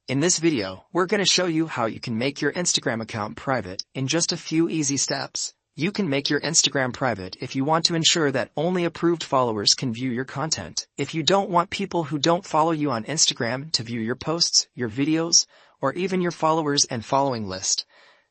In this video, we're going to show you how you can make your Instagram account private in just a few easy steps. You can make your Instagram private if you want to ensure that only approved followers can view your content. If you don't want people who don't follow you on Instagram to view your posts, your videos, or even your followers and following list,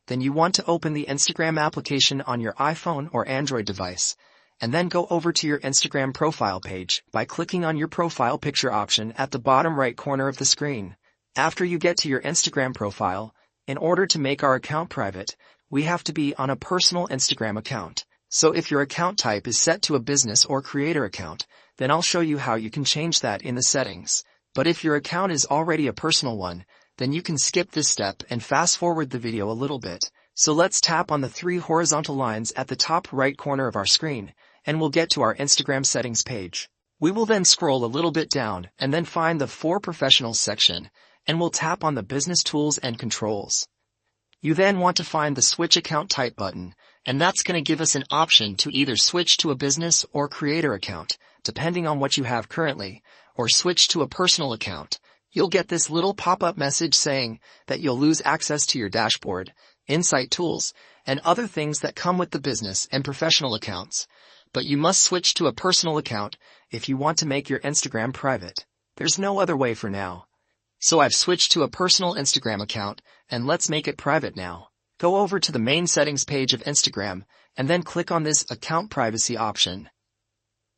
then you want to open the Instagram application on your iPhone or Android device, and then go over to your Instagram profile page by clicking on your profile picture option at the bottom right corner of the screen. After you get to your Instagram profile, in order to make our account private, we have to be on a personal Instagram account. So if your account type is set to a business or creator account, then I'll show you how you can change that in the settings. But if your account is already a personal one, then you can skip this step and fast forward the video a little bit. So let's tap on the 3 horizontal lines at the top right corner of our screen, and we'll get to our Instagram settings page. We will then scroll a little bit down and then find the For Professionals section, and we'll tap on the Business Tools and Controls. You then want to find the Switch Account Type button, and that's going to give us an option to either switch to a business or creator account, depending on what you have currently, or switch to a personal account. You'll get this little pop-up message saying that you'll lose access to your dashboard, insight tools, and other things that come with the business and professional accounts. But you must switch to a personal account if you want to make your Instagram private. There's no other way for now. So I've switched to a personal Instagram account, and let's make it private now. Go over to the main settings page of Instagram, and then click on this account privacy option.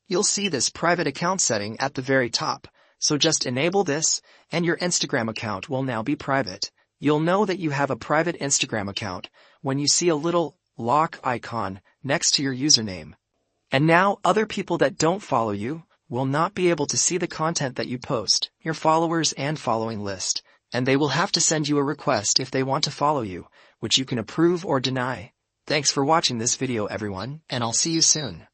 You'll see this private account setting at the very top, so just enable this, and your Instagram account will now be private. You'll know that you have a private Instagram account when you see a little lock icon next to your username. And now other people that don't follow you will not be able to see the content that you post, your followers and following list, and they will have to send you a request if they want to follow you, which you can approve or deny. Thanks for watching this video everyone, and I'll see you soon.